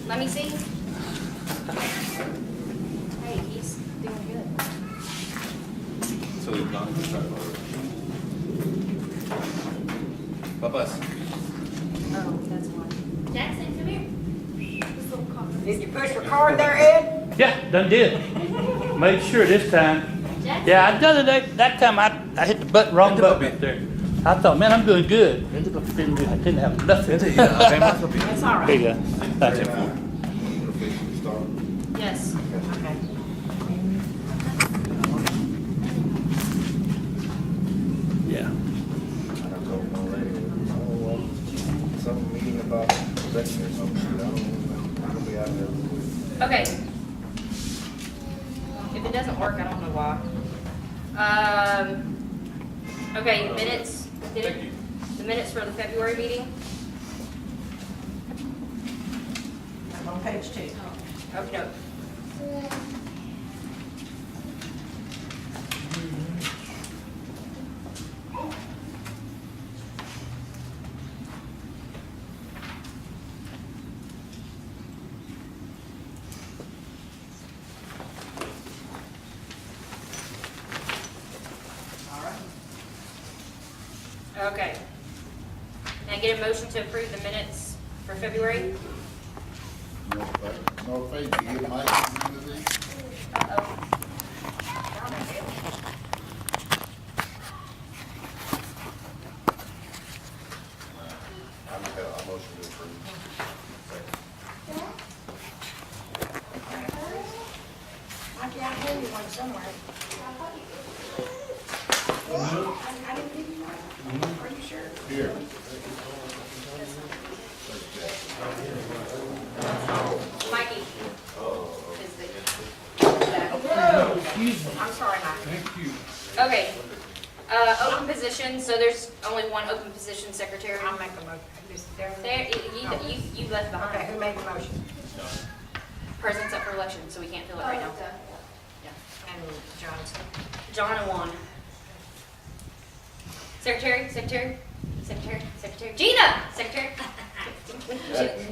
Let me see. Hey, he's doing good. So we've gone to start over. Papas. Oh, that's why. Jackson, come here. This little car. Did you push record there, Ed? Yeah, done did. Made sure this time. Jackson. Yeah, I done it that time. I hit the button, wrong Ito button ba, up there. I thought, man, I'm doing good. I didn't have nothing. Ito, okay, mas mapili. That's all There right. you go. Thank you. Yes. Okay. Yeah. Some meeting about election or some shit, I don't know. I'll be out there. Okay. If it doesn't work, I don't know why. Okay, minutes. Did it? The minutes for the February meeting? I'm on page 2. Okay, no. All right. Okay. Can I get a motion to approve the minutes for February? No faith, you get my community. Uh-oh. I'll make a motion to approve. Mikey, I gave you one somewhere. I didn't give you one. Are you sure? Here. Mikey. I'm sorry, Mike. Thank you. Okay. Open position, so there's only one open position, secretary. I'll make a motion. There. There, you left Okay, behind. who made the motion? President's up for election, so we can't fill it right now. And Johnson. John and Juan. Secretary. Gina! Secretary.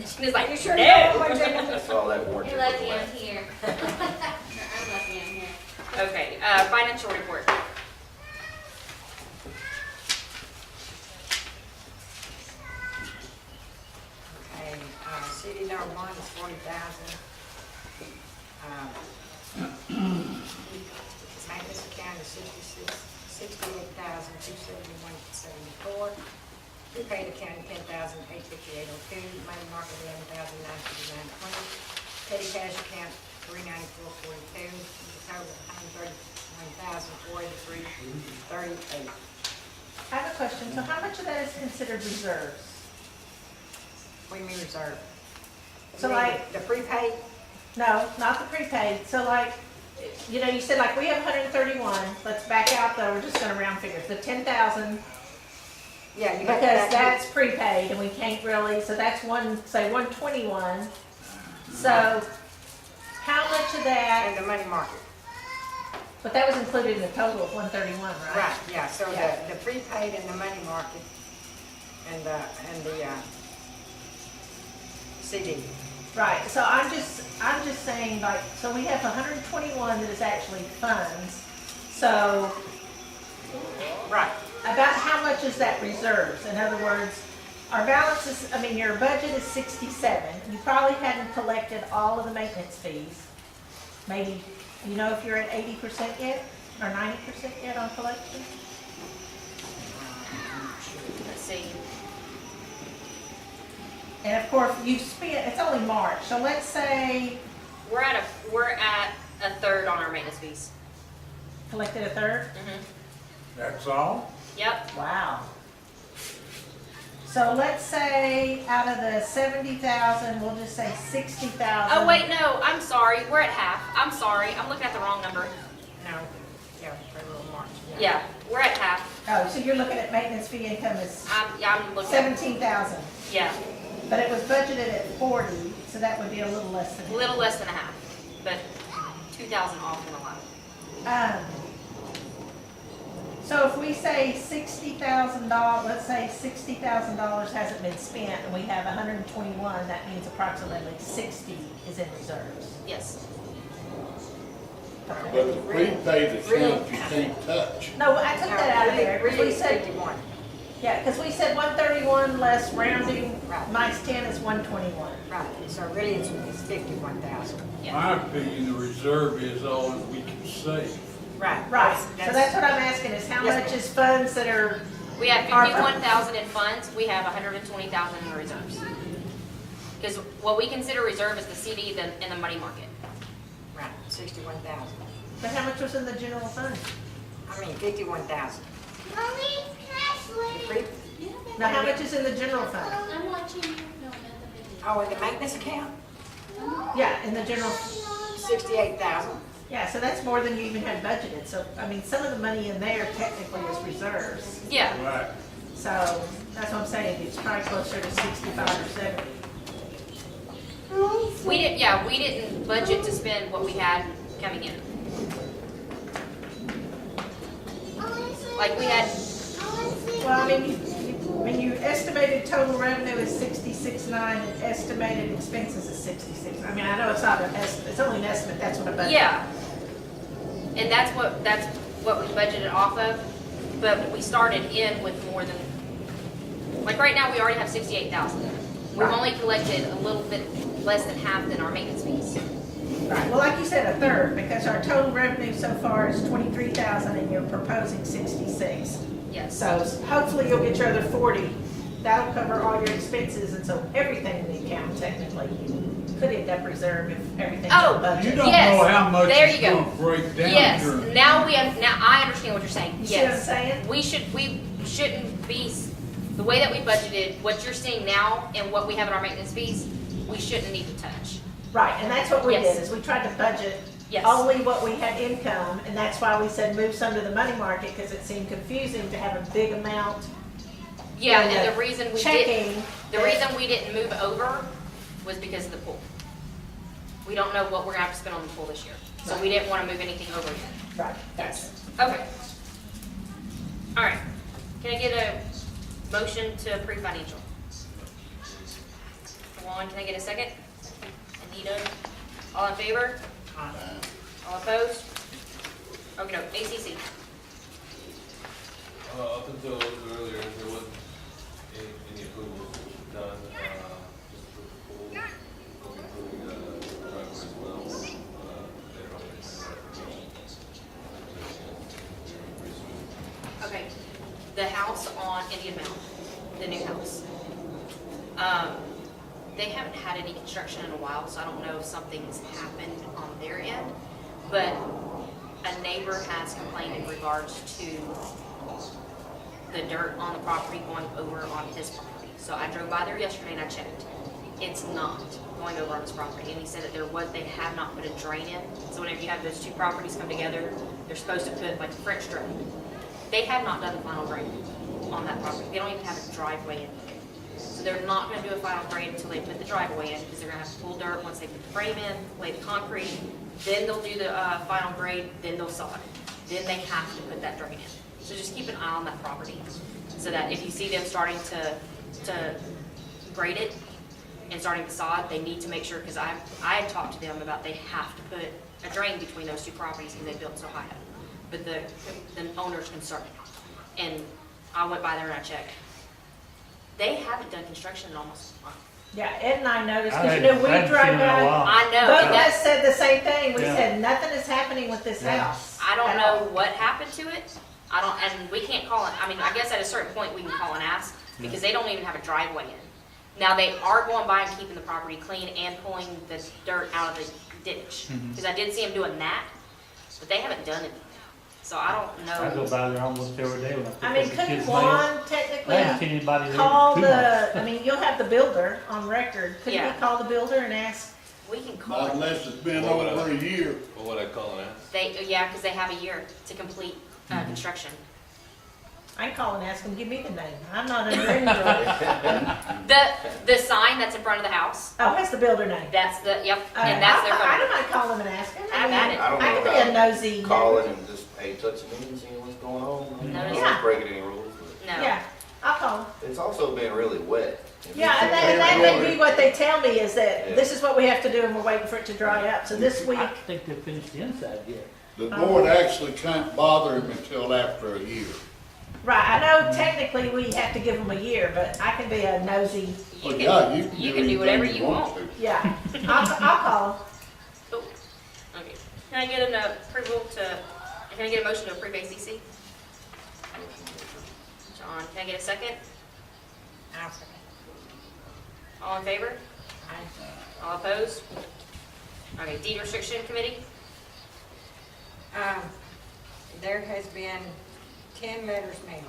She was like, You sure no. you don't want to? That's all that warrant. You're lucky I'm here. I'm lucky I'm here. Okay, financial report. Okay, CD number 1 is 40,000. Maintenance account is 68,271.74. Prepaid account 10,858.02. Money market 11,959.20. Petty cash account 394.42. Total 131,483.38. I have a question. So how much of that is considered reserves? What do you mean reserve? So You mean like- the prepaid? No, not the prepaid. So like, you know, you said like we have 131. Let's back out though. We're just gonna round figures. The 10,000, Yeah, you because got that. that's prepaid and we can't really, so that's say 121. So how much of that, And the money market. but that was included in the total of 131, right? Right, yeah, so Yeah. the prepaid and the money market and the CD. Right, so I'm just saying like, so we have 121 that is actually funds. So Right. about how much is that reserves? In other words, our balance is, I mean, your budget is 67. You probably hadn't collected all of the maintenance fees. Maybe, you know if you're at 80% yet or 90% yet on collection? Let's see. And of course, you've spent, it's only March, so let's say We're at a third on our maintenance fees. collected a third? That's all? Yep. Wow. So let's say out of the 70,000, we'll just say 60,000. Oh, wait, no, I'm sorry. We're at half. I'm sorry. I'm looking at the wrong number. No, yeah, for a little March. Yeah, we're at half. Oh, so you're looking at maintenance fee income as I'm looking at, 17,000. yeah, But it was budgeted at 40, so that would be a little less than. a little less than a half, but 2,000 off in the line. So if we say $60,000, let's say $60,000 hasn't been spent and we have 121, that means approximately 60 is in reserves. Yes. But the prepaid account you can't touch. No, I took that out of there, 'cause Really, we said, 51. yeah, because we said 131 less rounding, Right. minus 10 is 121. Right, so really it's 51,000. My opinion, the reserve is all that we can save. Right. Right, so that's what I'm asking is how Yes, much ma'am. is funds that are, We have Our- 51,000 in funds, we have 120,000 in reserves. Because what we consider reserve is the CD and the money market. Right, 61,000. but how much was in the general fund? I mean, 51,000. Mommy, The pre- Now, how much is in the general fund? I'm watching you. No, not the video. Oh, in the maintenance account, Yeah, in the general, 68,000. yeah, so that's more than you even had budgeted. So, I mean, some of the money in there technically is reserves. Yeah, Right. So that's what I'm saying, it's probably closer to 65 or 70. we didn't budget to spend what we had coming in. Like we had, Well, I mean, when you estimated total revenue is 66.9 and estimated expenses is 66. I mean, I know it's not an estimate, it's only an estimate, that's what a budget. yeah. And that's what we budgeted off of, but we started in with more than, like right now, we already have 68,000. We've Right. only collected a little bit less than half than our maintenance fees. Right, well, like you said, a third, because our total revenue so far is 23,000 and you're proposing 66. Yes. So hopefully you'll get your other 40. That'll cover all your expenses, and so everything in the account technically could end up reserved if everything's Oh, on budget. You don't Yes, know how much there it's you go. gonna break down Yes, during. now I understand what you're saying. You see what I'm Yes. saying? We shouldn't be, the way that we budgeted, what you're seeing now and what we have in our maintenance fees, we shouldn't need to touch. Right, and that's what we Yes. did, is we tried to budget Yes. only what we had income, and that's why we said move some to the money market, because it seemed confusing to have a big amount Yeah, in and the reason we didn't, checking. the reason we didn't move over was because of the pool. We don't know what we're gonna have to spend on the pool this year, so we didn't wanna move anything over yet. Right, that's, Okay. All right, can I get a motion to approve financial? Juan, can I get a second? Anita, all in favor? All opposed? Okay, no, ACC. Up until earlier, there wasn't any approvals done, just for the pool, including, driveway as well. They're on the Okay, the house on Indian Mountain, the new house. They haven't had any construction in a while, so I don't know if something's happened on their end. But a neighbor has complained in regards to the dirt on the property going over on his property. So I drove by there yesterday and I checked. It's not going over on his property. And he said that they have not put a drain in. So whenever you have those two properties come together, they're supposed to put like a French drain. They have not done the final drain on that property. They don't even have a driveway in. So they're not gonna do a final grade until they put the driveway in, because they're gonna have to pull dirt once they put the frame in, lay the concrete, then they'll do the final grade, then they'll sod. Then they have to put that drain in. So just keep an eye on that property, so that if you see them starting to grade it and starting to sod, they need to make sure, because I had talked to them about they have to put a drain between those two properties because they built so high up. But the owner's concerned. And I went by there and I checked. They haven't done construction in almost a month. yeah, Ed and I noticed, I because you know, we hadn't drive seen it in a by, while. I know, both and of us that's, said the same thing. We Yeah. said, nothing is happening with this Yeah. house. I don't at know all. what happened to it. I don't, and we can't call it, I mean, I guess at a certain point we can call and ask, because they don't even have a driveway in. Now, they are going by and keeping the property clean and pulling the dirt out of the ditch, because I did see them doing that, but they haven't done anything. So I don't I go know. by there almost every day when I I pick mean, up the couldn't kids' mail. Juan I haven't technically seen anybody there call too much. the, I mean, you'll have the builder on record. Couldn't Yeah. he call the builder and ask? We can call Not it. unless it's been What would over I- a year. What would I call it as? Yeah, because they have a year to complete construction. I can call and ask him, give me the name. I'm not under any rule. The sign that's in front of the house, Oh, that's the builder name. that's the, yep, and that's their I phone. don't mind calling him and asking. Have at it. I don't know I could be a about nosy. calling and just, hey, touch me and seeing what's going going on. No, I'm yeah. not breaking any rules, but No. Yeah, I'll call them. it's also been really wet. Yeah, and that may be what they tell me is that Yeah. this is what we have to do and we're waiting for it to dry up. So this week, I don't think they finished the inside yet. The board actually can't bother him until after a year. right, I know technically we have to give them a year, but I can be a nosy, You Well, can, yeah, you can do whatever anything you want. to. yeah. I'll call them. Oh, okay. Can I get an approval to, can I get a motion to approve ACC? John, can I get a second? I'll second. All in favor? All opposed? Okay, deed restriction committee? There has been 10 letters mailed.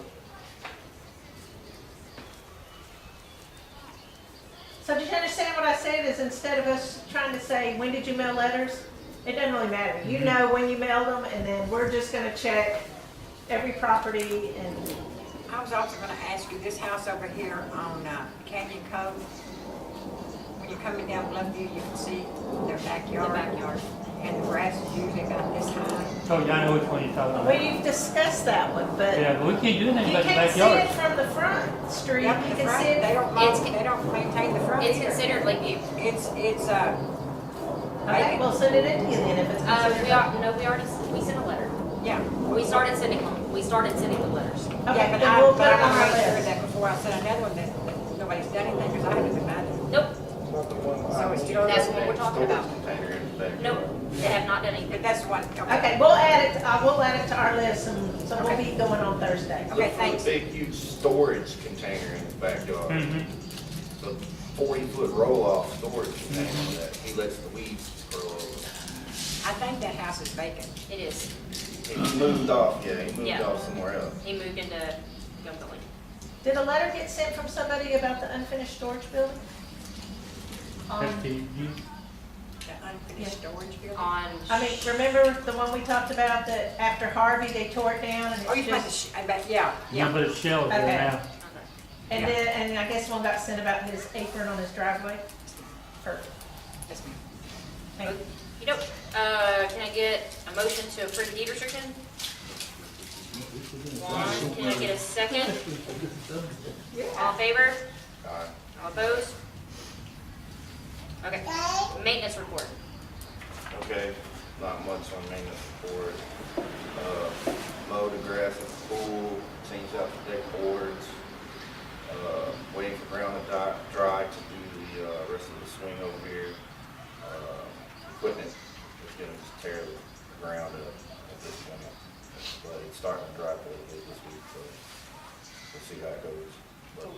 So did you understand what I said is instead of us trying to say, when did you mail letters? It doesn't really matter. You know when you mailed them and then we're just gonna check every property and, I was also gonna ask you, this house over here on Canyon Cove, when you're coming down Bluffview, you can see their backyard. The backyard. And the grass is usually about this high. Oh, yeah, I know which one you're talking about. we've discussed that one, but Yeah, but we can't do anything you about the can't see it backyard. from the front street. Yep, You the can front, see it. they don't maintain the front It's either. considered Lakeview. It's, Okay, we'll send it in to you then if it's considered. No, we sent a letter. yeah. We started sending the letters. Okay, Yeah, but then we'll put I it on want our to make sure list. that before I send another one, that nobody's done anything, because I haven't been by there. Nope, Not the one So it's I- that's what we're talking about. Storage container in the back. nope, they have not done anything. But that's one, Okay, we'll add it to our list and so we'll be going on Thursday. Okay, The thanks. big huge storage container in his backyard. Mhm. The 40-foot roll-off storage container that he lets the weeds grow over. I think that house is vacant. It is. He moved off, yeah, he moved Yeah. off somewhere else. He moved into Young Building. Did a letter get sent from somebody about the unfinished storage building? FTU. The unfinished storage building. On. I mean, remember the one we talked about that after Harvey, they tore it down and Oh, you it's meant the, just, yeah, No, yeah. but it's shells there Okay. now. Okay. and then, and I guess one got sent about his apron on his driveway? Perfect. Yes, ma'am. Thank you. You know, can I get a motion to approve deed restriction? One, can I get a second? All in favor? All opposed? Okay, maintenance report. Okay, not much on maintenance report. Mow the grass at the pool, change out the deck boards. Waiting for ground to dry to do the rest of the swing over here. Equipment is gonna just tear the ground up at this point. But it's starting to dry up a little bit this week, so we'll see how it goes. But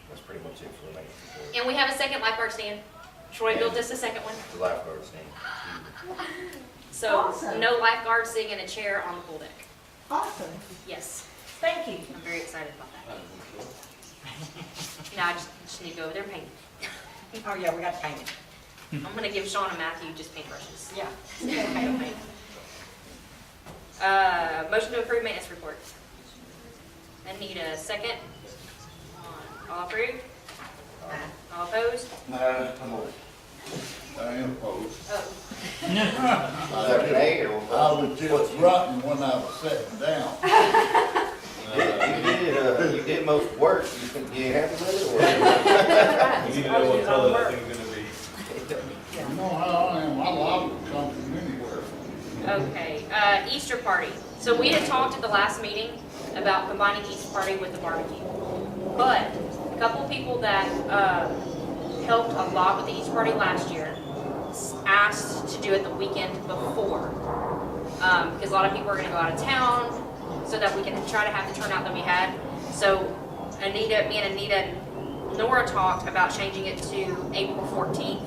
that's pretty much it for the maintenance report. And we have a second lifeguard stand. Troy built us a second one. The lifeguard stand. So, Awesome. no lifeguard sitting in a chair on the pool deck. Awesome. Yes, Thank you. I'm very excited about that. Now I just need to go over there and paint. Oh, yeah, we got to paint it. I'm gonna give Sean and Matthew just paintbrushes. Yeah. Motion to approve maintenance report. I need a second. All approved? All opposed? I am opposed. Oh, Is that an A or what? I was just grunting when I was sitting down. You did most work. You happy with it or? You need to know what color that thing's gonna be. You know how I am, I love to come from anywhere. okay, Easter party. So we had talked at the last meeting about combining Easter party with the barbecue. But a couple of people that helped a lot with the Easter party last year asked to do it the weekend before. Because a lot of people are gonna go out of town, so that we can try to have the turnout that we had. So me and Anita and Nora talked about changing it to April 14th,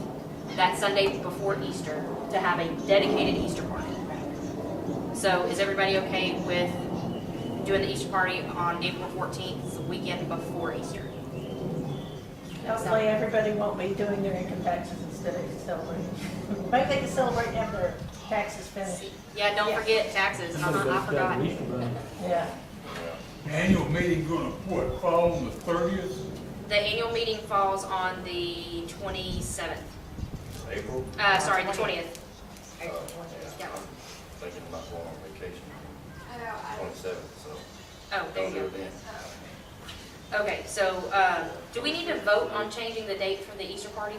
that Sunday before Easter, to have a dedicated Easter party. So is everybody okay with doing the Easter party on April 14th, the weekend before Easter? Hopefully, everybody won't be doing their income taxes instead of celebrating. Maybe they can celebrate and have their taxes finished. Yeah, don't forget taxes. I forgot. Yeah. Annual meeting gonna, what, fall on the 30th? The annual meeting falls on the 27th. April? Sorry, the 20th. April 20th. Yeah. I'm thinking about going on vacation. 27th, so Oh, there don't you do go. it then. Okay, so, do we need to vote on changing the date for the Easter party?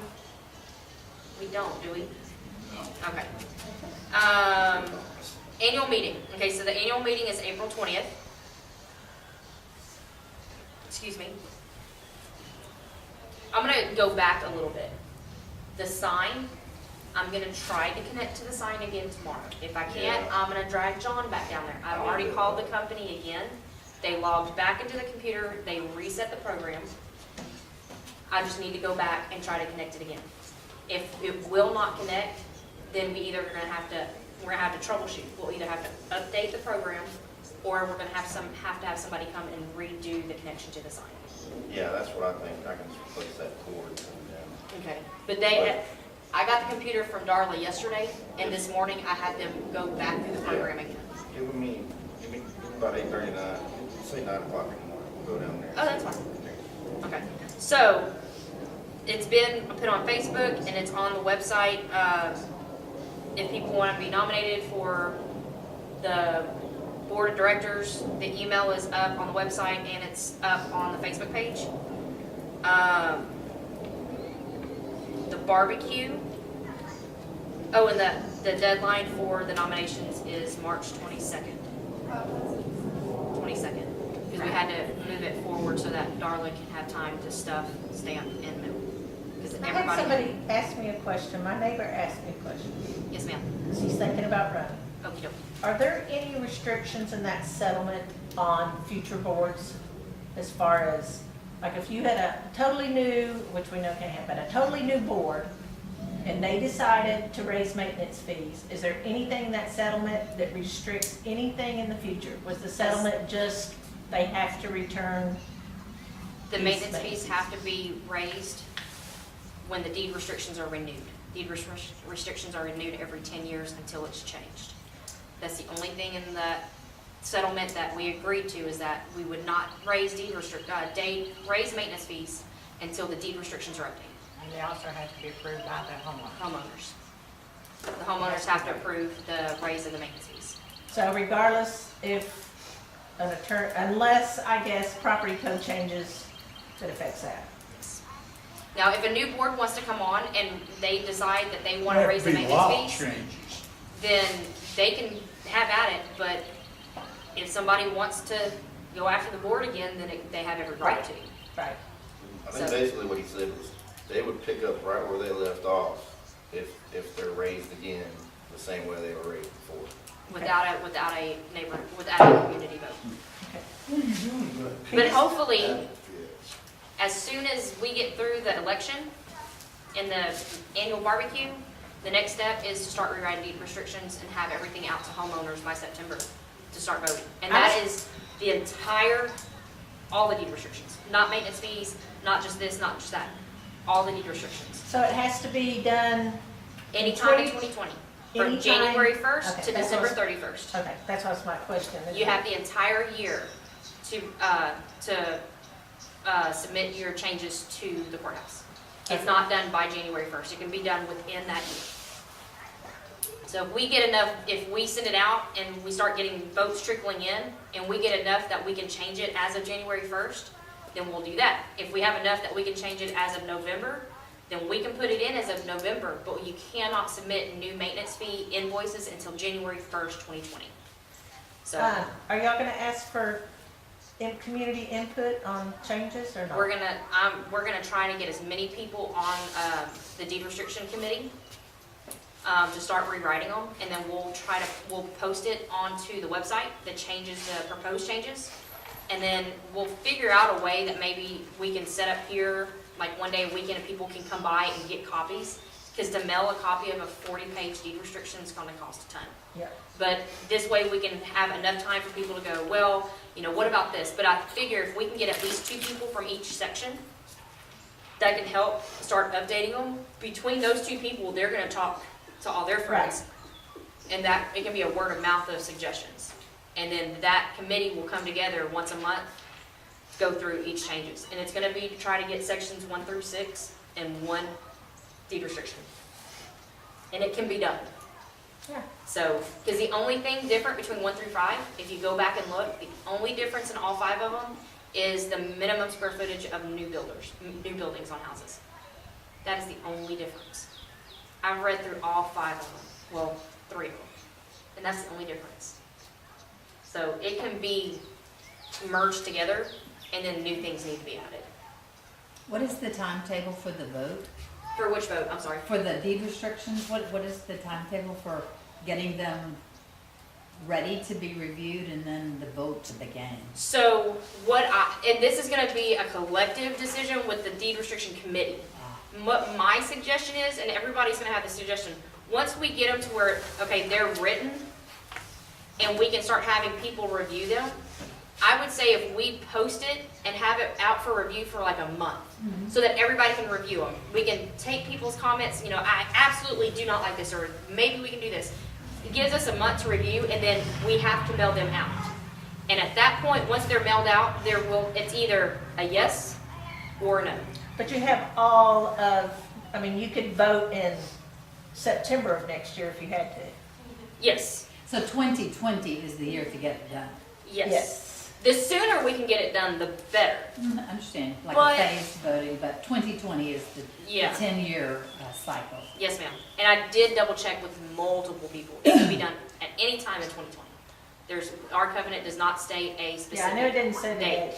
We don't, do we? No. Okay. Annual meeting. Okay, so the annual meeting is April 20th. Excuse me. I'm gonna go back a little bit. The sign, I'm gonna try to connect to the sign again tomorrow. If I can't, Yeah. I'm gonna drag John back down there. I've already called the company again. They logged back into the computer, they reset the program. I just need to go back and try to connect it again. If it will not connect, then we're gonna have to troubleshoot. We'll either have to update the program, or we're gonna have to have somebody come and redo the connection to the sign. Yeah, that's what I think. I can just replace that cord. And, Okay. But I got the computer from Darla yesterday, and this morning I had them go back through the program again. give me about 8:39. Say 9 o'clock in the morning. We'll go down there. Oh, that's fine. Okay. So, it's been put on Facebook and it's on the website. If people want to be nominated for the board of directors, the email is up on the website and it's up on the Facebook page. The barbecue. Oh, and the deadline for the nominations is March 22nd. 22nd. Because we had to move it forward so that Darla can have time to stuff, stamp, and mail. Because I had everybody. somebody ask me a question, my neighbor asked me a question, Yes, ma'am. she's thinking about running. Okey doke. Are there any restrictions in that settlement on future boards as far as, like if you had a totally new, which we know can't happen, a totally new board, and they decided to raise maintenance fees, is there anything in that settlement that restricts anything in the future? Was the settlement just, they have to return? The These maintenance maintenance fees have to be raised when the deed restrictions are renewed. Deed restrictions are renewed every 10 years until it's changed. That's the only thing in the settlement that we agreed to, is that we would not raise raise maintenance fees until the deed restrictions are updated. And they also have to be approved by the homeowner. Homeowners. The homeowners have to approve the raise of the maintenance fees. So regardless if an attorney, unless, I guess, property code changes that affects that. Now, if a new board wants to come on and they decide that they want to raise the maintenance fees, changes. then they can have at it, but if somebody wants to go after the board again, then they have every right to. Right. I think So- basically what he said was they would pick up right where they left off if they're raised again the same way they were raised before. Without a community vote. What are you doing, bud? But hopefully, as soon as we get through the election and the annual barbecue, the next step is to start rewriting deed restrictions and have everything out to homeowners by September to start voting. And that is the entire, all the deed restrictions, not maintenance fees, not just this, not just that, all the deed restrictions. So it has to be done, Anytime in 2020, from Anytime? January 1st Okay, to that's December what 31st. okay, that's what's my question. You have the entire year to submit your changes to the courthouse. It's not done by January 1st. It can be done within that year. So if we get enough, if we send it out and we start getting votes trickling in, and we get enough that we can change it as of January 1st, then we'll do that. If we have enough that we can change it as of November, then we can put it in as of November, but you cannot submit new maintenance fee invoices until January 1st, 2020. So. Are y'all gonna ask for community input on changes or not? We're gonna try to get as many people on, the deed restriction committee, to start rewriting them, and then we'll post it onto the website, the changes, the proposed changes. And then we'll figure out a way that maybe we can set up here, like one day a weekend, and people can come by and get copies. Because to mail a copy of a 40-page deed restriction is gonna cost a ton. Yep. But this way we can have enough time for people to go, well, what about this? But I figure if we can get at least 2 people from each section, that can help start updating them. Between those 2 people, they're gonna talk to all their friends. And that, it can be a word of mouth of suggestions. And then that committee will come together once a month, go through each changes. And it's gonna be to try to get sections 1 through 6 and 1 deed restriction. And it can be done. Yeah. So, because the only thing different between 1 through 5, if you go back and look, the only difference in all 5 of them is the minimum square footage of new buildings on houses. That is the only difference. I've read through all 5 of them, well, 3 of them, and that's the only difference. So it can be merged together, and then new things need to be added. What is the timetable for the vote? For which vote? I'm sorry. For the deed restrictions, what is the timetable for getting them ready to be reviewed and then the vote to begin? So and this is gonna be a collective decision with the deed restriction committee. What my suggestion is, and everybody's gonna have the suggestion, once we get them to where, okay, they're written, and we can start having people review them, I would say if we post it and have it out for review for like a month, so that everybody can review them. We can take people's comments, you know, I absolutely do not like this, or maybe we can do this. It gives us a month to review, and then we have to mail them out. And at that point, once they're mailed out, it's either a yes or a no. But you have all of, I mean, you could vote in September of next year if you had to. Yes, So 2020 is the year to get it done. yes. The sooner we can get it done, the better. I understand, like But- a phased voting, but 2020 is the Yeah. 10-year cycle. Yes, ma'am. And I did double check with multiple people. It can be done at any time in 2020. Our covenant does not state a Yeah, I know it specific didn't say the date. date.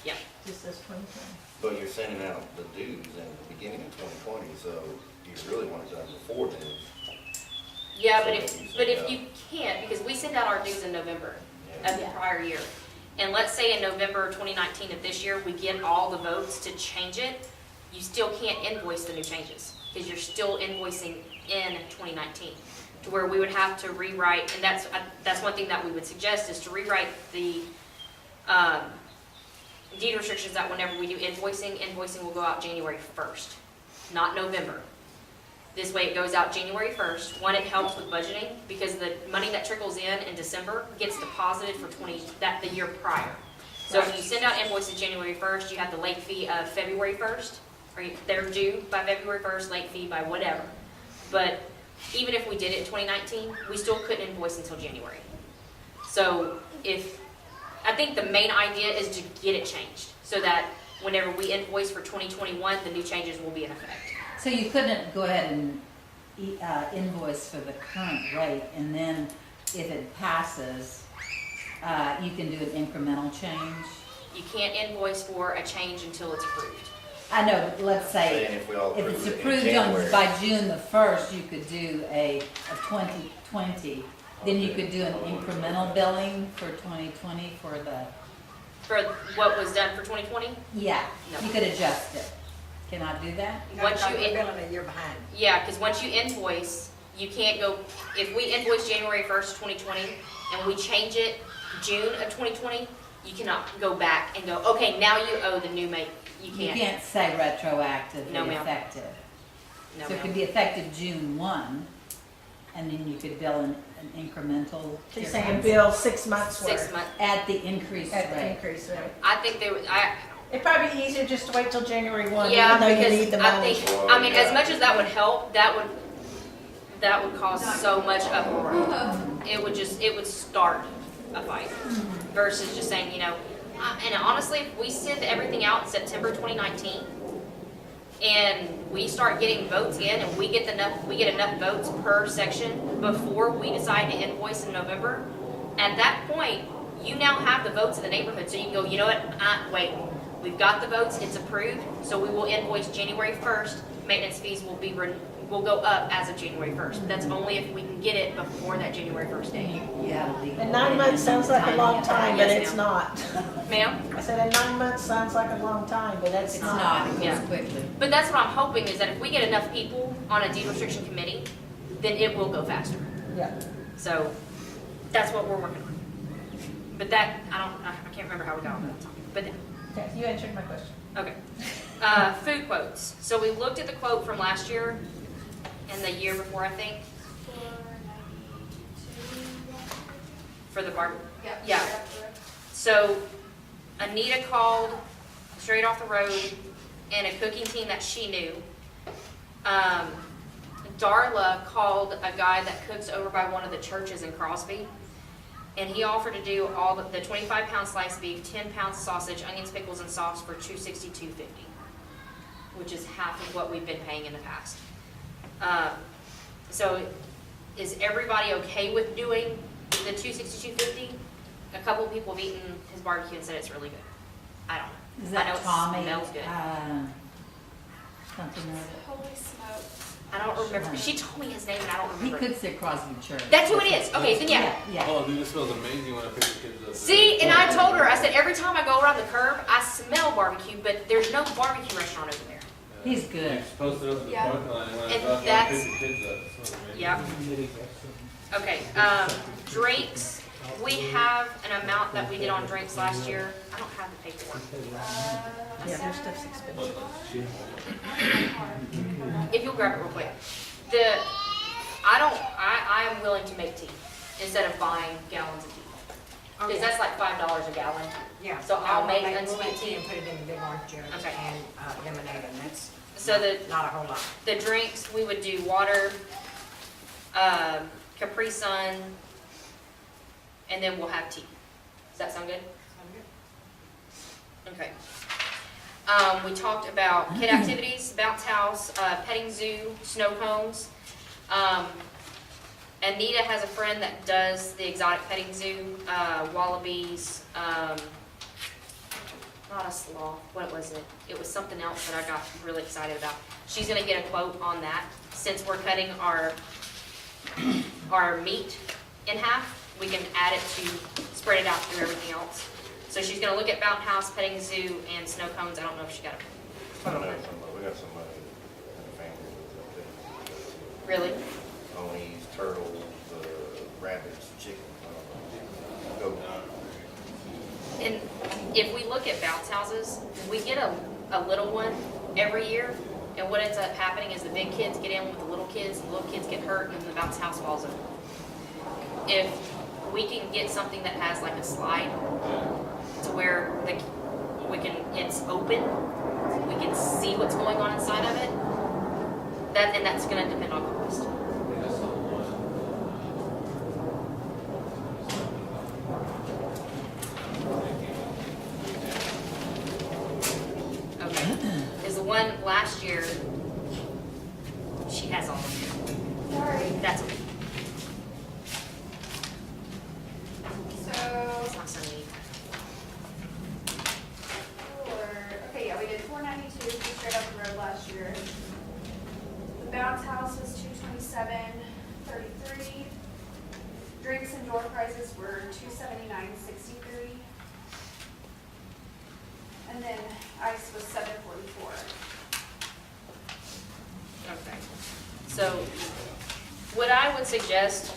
Yeah. Just says 2020. But you're sending out the dues in the beginning of 2020, so you really want it done before then. Yeah, So but you if send you can't, because we send out our dues in November of the Yeah. prior year. And let's say in November 2019 of this year, we get all the votes to change it, you still can't invoice the new changes, because you're still invoicing in 2019. To where we would have to rewrite, and that's one thing that we would suggest, is to rewrite the deed restrictions that whenever we do invoicing will go out January 1st, not November. This way it goes out January 1st. One, it helps with budgeting because the money that trickles in December gets deposited for the year prior. So if you send out invoices January 1st, you have the late fee of February 1st, or they're due by February 1st, late fee by whatever. But even if we did it in 2019, we still couldn't invoice until January. So I think the main idea is to get it changed so that whenever we invoice for 2021, the new changes will be in effect. So you couldn't go ahead and invoice for the current rate, and then if it passes, you can do an incremental change? You can't invoice for a change until it's approved. I know, but let's say, Saying if we all if it's approve it in approved January. by June the 1st, you could do a 2020, then you could do an incremental billing for 2020 for the, For what was done for 2020? yeah, No. you could adjust it. Can I do that? Once you We're billing a year behind. Yeah, because once you invoice, you can't go, if we invoice January 1st, 2020, and we change it June of 2020, you cannot go back and go, okay, now you owe the new make. You You can't. can't say retroactive No, and ma'am. effective. No, So it could ma'am. be effective June 1, and then you could bill an incremental. She's saying bill 6 months 6 worth months. At the increased at the rate. increase rate. I think they would, It'd probably be easier just to wait till January 1, yeah, even though you because need the I money. think, I mean, as much as that would help, that would cause so much uproar. It would start a fight versus just saying, and honestly, if we send everything out in September 2019 and we start getting votes in and we get enough votes per section before we decide to invoice in November, at that point, you now have the votes in the neighborhood, so you can go, you know what, wait, we've got the votes, it's approved, so we will invoice January 1st, maintenance fees will go up as of January 1st. That's only if we can get it before that January 1st date. Yeah. And 9 months sounds like a long time, but Yes, it's ma'am. not. Ma'am? I said, 9 months sounds like a long time, but that's It's not. not, it Yeah. goes quickly. But that's what I'm hoping, is that if we get enough people on a deed restriction committee, then it will go faster. Yeah. So that's what we're working on. But that, I can't remember how we got on that topic, but Okay, you answered my question. okay. Food quotes. So we looked at the quote from last year and the year before, I think, for the bar. Yeah. So Anita called straight off the road and a cooking team that she knew. Darla called a guy that cooks over by one of the churches in Crosby, and he offered to do all the 25-pound sliced beef, 10 pounds sausage, onions, pickles, and sauce for $262.50, which is half of what we've been paying in the past. So is everybody okay with doing the $262.50? A couple of people have eaten his barbecue and said it's really good. I don't know. Is I know that it Tommy? smells good. Something or other. Holy smoke. I don't remember. She told me his name and I don't He remember. could say Crosby Church. That's who it is. Okay, then yeah. Yeah. Oh, dude, it smells amazing when I pick the kids up. See, and I told her, I said, every time I go around the curb, I smell barbecue, but there's no barbecue restaurant over there. He's good. It's posted up in the Yeah. parking lot, and when I And drive by, I that's- pick the kids up. It smells amazing. Yep. Okay, drinks, we have an amount that we did on drinks last year. I don't have the paperwork. Yeah, their stuff's expensive. If you'll grab it real quick. I am willing to make tea instead of buying gallons of tea. Because that's like $5 a gallon. Yeah. So I'll make we'll unsweet make tea. And put it in the big orange jugs Okay. and lemonade, and that's So not a whole lot. the drinks, we would do water, Capri Sun, and then we'll have tea. Does that sound good? Okay. We talked about kid activities, bounce house, petting zoo, snow cones. Anita has a friend that does the exotic petting zoo, wallabies, not a sloth, what was it? It was something else that I got really excited about. She's gonna get a quote on that. Since we're cutting our meat in half, we can add it to spread it out through everything else. So she's gonna look at Mountain House, petting zoo, and snow cones. I don't know if she got I don't know, it. we got somebody in the family that's up Really? there. Ponies, turtles, rabbits, chickens, I don't know. Goat. And if we look at bounce houses, we get a little one every year, and what ends up happening is the big kids get in with the little kids get hurt, and the bounce house falls over. If we can get something that has like a slide to where it's open, we can see what's going on inside of it, and that's gonna depend on cost. Okay, is the one last year, she has all of them. Sorry. That's okay. So, It's not Sunday. okay, yeah, we did 492 straight up the road last year. The bounce house was 227.33. Drinks and door prizes were 279.63. And then ice was 744. Okay. So what I would suggest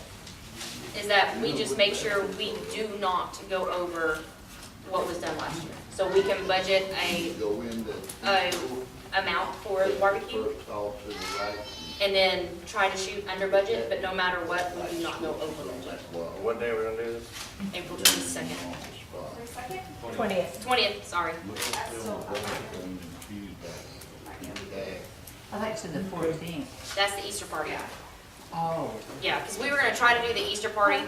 is that we just make sure we do not go over what was done last year. So we can budget a Go into. amount for the barbecue First off to the right. and then try to shoot under budget, but no matter what, we do not go over budget. What day are we gonna do this? April 22nd. For a second? 20th. 20th, sorry. I thought you said the 14th. That's the Easter party. Oh. Yeah, because we were gonna try to do the Easter party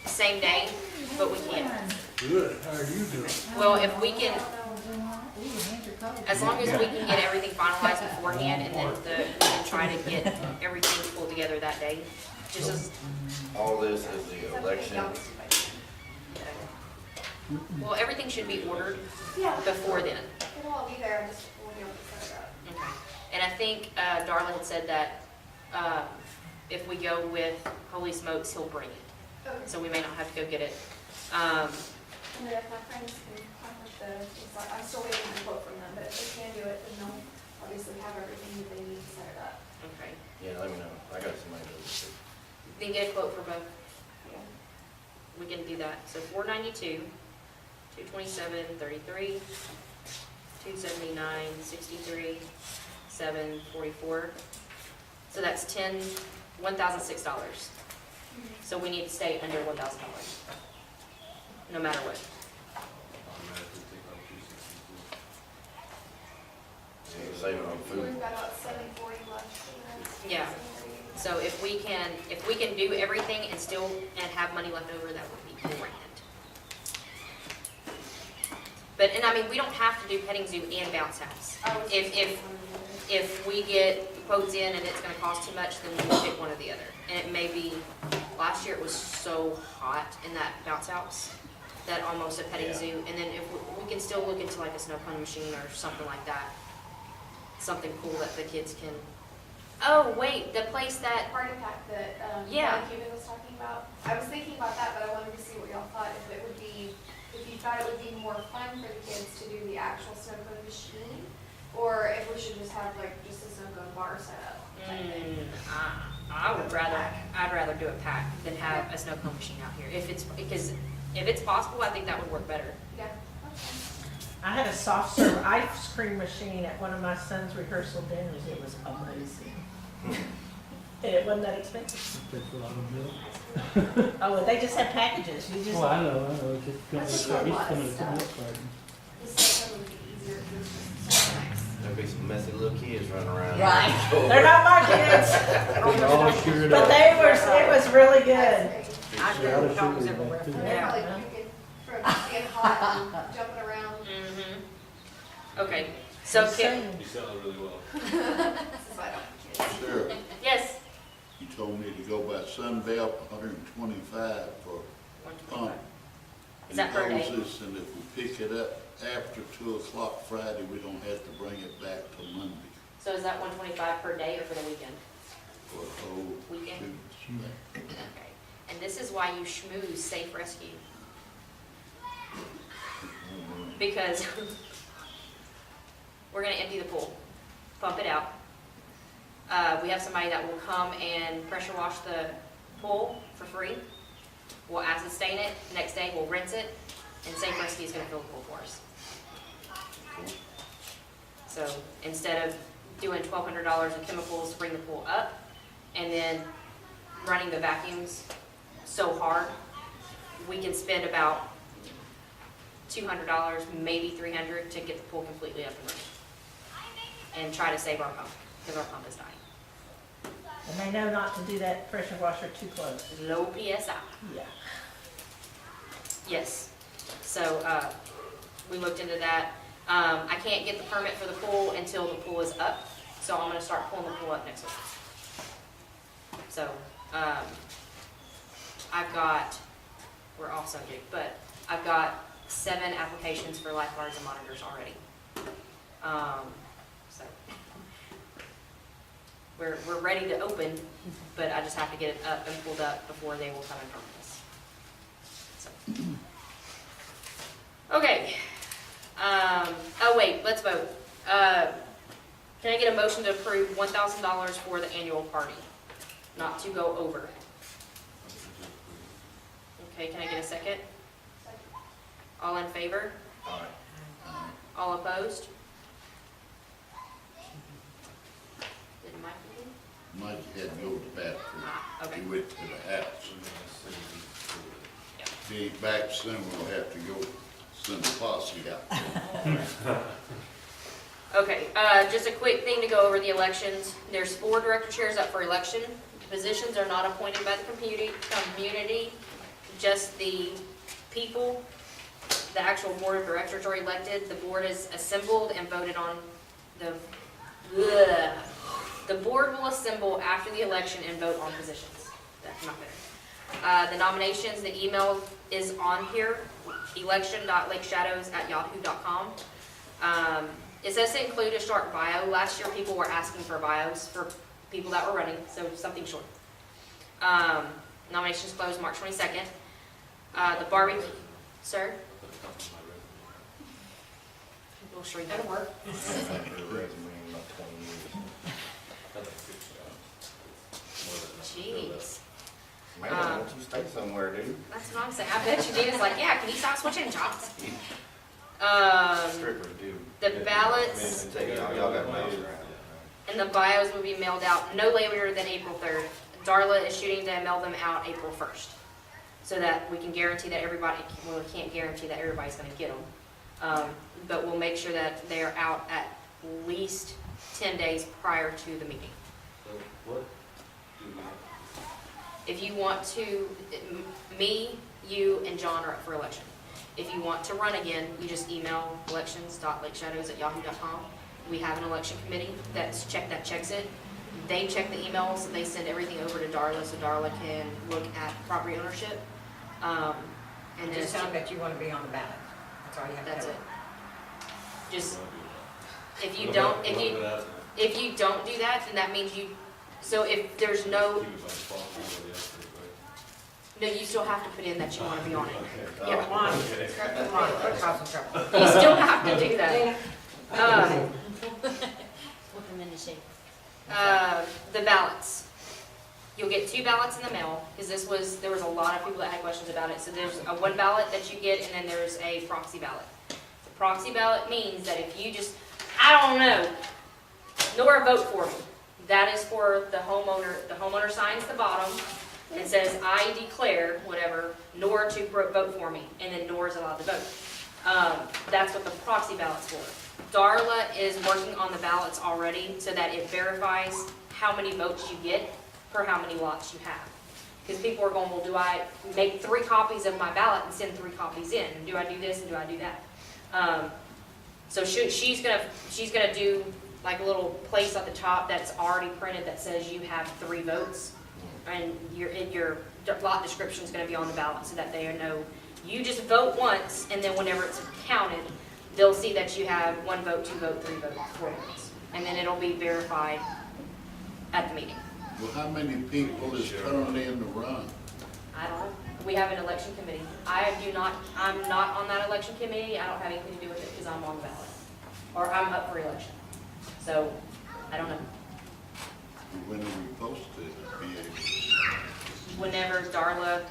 the same day, but we can't. Good, how are you doing? Well, if we can, as long as we can get everything finalized beforehand and then we can try to get everything pulled together that day, just as, All this is the election. well, everything should be ordered Yeah. before then. It'll all be there, I just won't be able to set it up. Okay. And I think Darla had said that if we go with Holy Smokes, he'll bring it. Okay. So we may not have to go get it. And then if my friends can come with I'm still waiting on a quote from them, but if they can do it, then they'll obviously have everything that they need to set it up. Okay. Yeah, let me know. I got somebody to do this. Then get a quote for both. Yeah. We can do that. So 492, 227.33, 279.63, 744. So that's $1,006. So we need to stay under $1,000, no matter what. Automatically take out 262. So you're saving on So we've food. got about 740 left for the rest. Yeah. So if we can do everything and still, and have money left over, that would be grand. But, and I mean, we don't have to do petting zoo and bounce house. I was If we get quotes in and it's gonna cost too much, then we will pick one or the other. And it may be, last year it was so hot in that bounce house that almost a petting Yeah. zoo, and then if we can still look into like a snow cone machine or something like that. Something cool that the kids can, oh, wait, the place that, Party pack that, Yeah. Kelly Cuban was talking about. I was thinking about that, but I wanted to see what y'all thought, if it would be, if you thought it would be more fun for the kids to do the actual snow cone machine, or if we should just have like just a snow cone bar set up. type thing. I'd rather do a pack than have a snow cone machine out here. Because if it's possible, I think that would work better. Yeah, okay. I had a soft serve ice cream machine at one of my son's rehearsal dinners. It was amazing. And it wasn't that expensive. Takes a lot of milk. Oh, they just have packages. You just, Oh, I know, it's just That's coming, just a lot of it's coming to milk carton. The snow cone would be easier to just nice. There'll be some messy little kids running around. Right. they're not my kids, They're all sugared but up. it was really good. That's great. I They're all did dogs sugared everywhere. up, too. They're Yeah. probably puking from being hot and jumping around. Mm-hmm. Okay, so can, You sound really well. This is why I don't have kids. Sheriff, yes, you told me to go by Sunbelt, 125 for pump. Is that per day? And hoses, and if we pick it up after 2 o'clock Friday, we don't have to bring it back till Monday so is that 125 per day or for the weekend? for a whole Weekend. shoot. Okay, and this is why you schmooze Safe Rescue. Because we're gonna empty the pool, pump it out. We have somebody that will come and pressure wash the pool for free. We'll acid stain it, next day we'll rinse it, and Safe Rescue is gonna fill the pool for us. So instead of doing $1,200 in chemicals to bring the pool up, and then running the vacuums so hard, we can spend about $200, maybe $300 to get the pool completely up and running. And try to save our pump, because our pump is dying. And they know not to do that pressure washer too close. Low PSI. Yeah. Yes. So, we looked into that. I can't get the permit for the pool until the pool is up, so I'm gonna start pulling the pool up next week. So, I've got, we're off subject, but I've got 7 applications for lifeguards and monitors already. So, we're ready to open, but I just have to get it up and pulled up before they will come and permit us. So. Okay. Oh wait, let's vote. Can I get a motion to approve $1,000 for the annual party? Not to go over. Okay, can I get a second? All in favor? All right. All opposed? Did Mike begin? Mike had to go to the bathroom. Ah, okay. He went to the house. If he ain't back soon, we'll have to go send the posse out. Okay, just a quick thing to go over the elections. There's 4 director chairs up for election. The positions are not appointed by the community, just the people. The actual board of directors are elected. The board is assembled and voted on. The board will assemble after the election and vote on positions. That's not better. The nominations, the email is on here, election.lakeshadows@yahoo.com. It says to include a short bio. Last year, people were asking for bios for people that were running, so something short. Nominations closed March 22nd. The barbecue, sir? We'll shrink that. That'll work. I've had your resume in about 20 years. Jeez. Man, why don't you stay somewhere, dude? That's what I'm saying. I bet you Gina's like, yeah, can you stop switching jobs? Strippers do. The ballots And take y'all got mouse around. and the bios will be mailed out no later than April 3rd. Darla is shooting to mail them out April 1st. So that we can guarantee that everybody, well, we can't guarantee that everybody's gonna get them. But we'll make sure that they are out at least 10 days prior to the meeting. So what, do we? If you want to, me, you, and John are up for election. If you want to run again, you just email elections.lakeshadows@yahoo.com. We have an election committee that checks it. They check the emails, they send everything over to Darla, so Darla can look at property ownership. And Just just, tell them that you want to be on the ballot. That's all you have to that's do. it. Just, if you What don't, about- if what you, about that? if you don't do that, then that means you, so if there's no, Keep it by default, everybody else, right? no, you still have to put in that you want to be on it. Okay. Yeah. Come on, Okay. come on, quit causing trouble. You still have to do that. Dana? Look them in the shape. The ballots. You'll get 2 ballots in the mail, because there was a lot of people that had questions about it. So there's a 1 ballot that you get, and then there's a proxy ballot. The proxy ballot means that if you just, I don't know, Nora, vote for me. That is for the homeowner. The homeowner signs the bottom and says, I declare, whatever, Nora to vote for me, and then Nora's allowed to vote. That's what the proxy ballot's for. Darla is working on the ballots already so that it verifies how many votes you get per how many lots you have. Because people are going, well, do I make 3 copies of my ballot and send 3 copies in? Do I do this and do I do that? So she's gonna do like a little place at the top that's already printed that says you have 3 votes. And your lot description is gonna be on the ballot so that they know you just vote once, and then whenever it's counted, they'll see that you have 1 vote, 2 vote, 3 vote, 4 votes. And then it'll be verified at the meeting. Well, how many people is currently in the run? I don't know. We have an election committee. I'm not on that election committee. I don't have anything to do with it because I'm on the ballot. Or I'm up for election. So, I don't know. When are we supposed to be able? Whenever Darla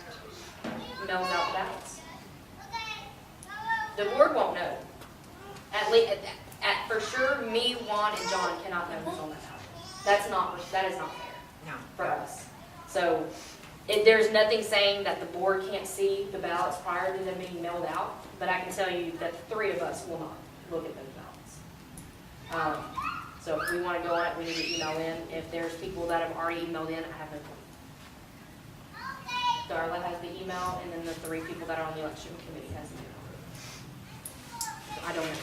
mails out the ballots. The board won't know. For sure, me, Juan, and John cannot know who's on that ballot. That is not fair No. for us. So, there's nothing saying that the board can't see the ballots prior to them being mailed out, but I can tell you that the 3 of us will not look at those ballots. So if we want to go on it, we need to email in. If there's people that have already emailed in, I have no clue. Darla has the email, and then the 3 people that are on the election committee has the email. So I don't know.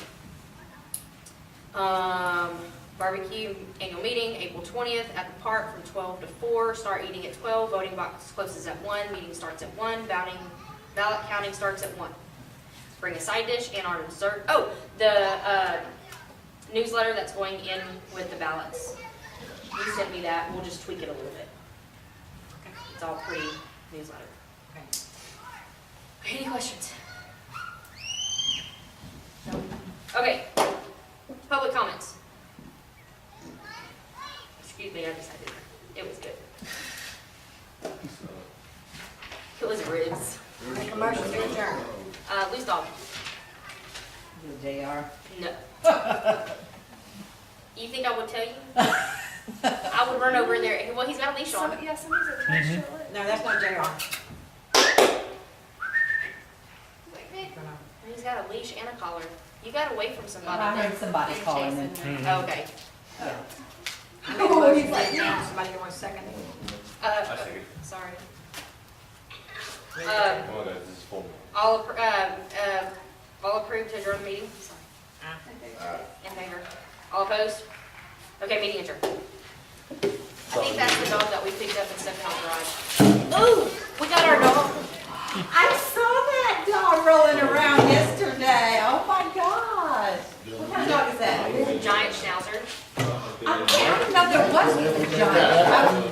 Barbecue annual meeting, April 20th at the park from 12 to 4. Start eating at 12. Voting box closes at 1. Meeting starts at 1. Ballot counting starts at 1. Bring a side dish and our dessert. Oh, the newsletter that's going in with the ballots. You sent me that. We'll just tweak it a little bit. It's all pretty newsletter. Okay. Any questions? No? Okay. Public comments. Excuse me, I just had to. It was good. It was ribs. Make a motion to adjourn. Loose dog. JR. No. You think I would tell you? I would run over there. Well, he's got a leash on. Yeah, somebody's a trash short. No, that's not JR. Like, hey, He's got a leash and a collar. You got away from somebody. I heard then. somebody calling him. Okay. I made a motion to adjourn. Somebody want a second? I think it. Sorry. Come on, guys, this is formal. All approved to adjourn the meeting? Sorry. In favor? All opposed? Okay, meeting adjourned. I think that's the dog that we picked up and stuck in our garage. Ooh, we got our dog. I saw that dog rolling around yesterday. Oh my gosh. What kind of dog is that? Giant schnauzer. I didn't know there was a giant.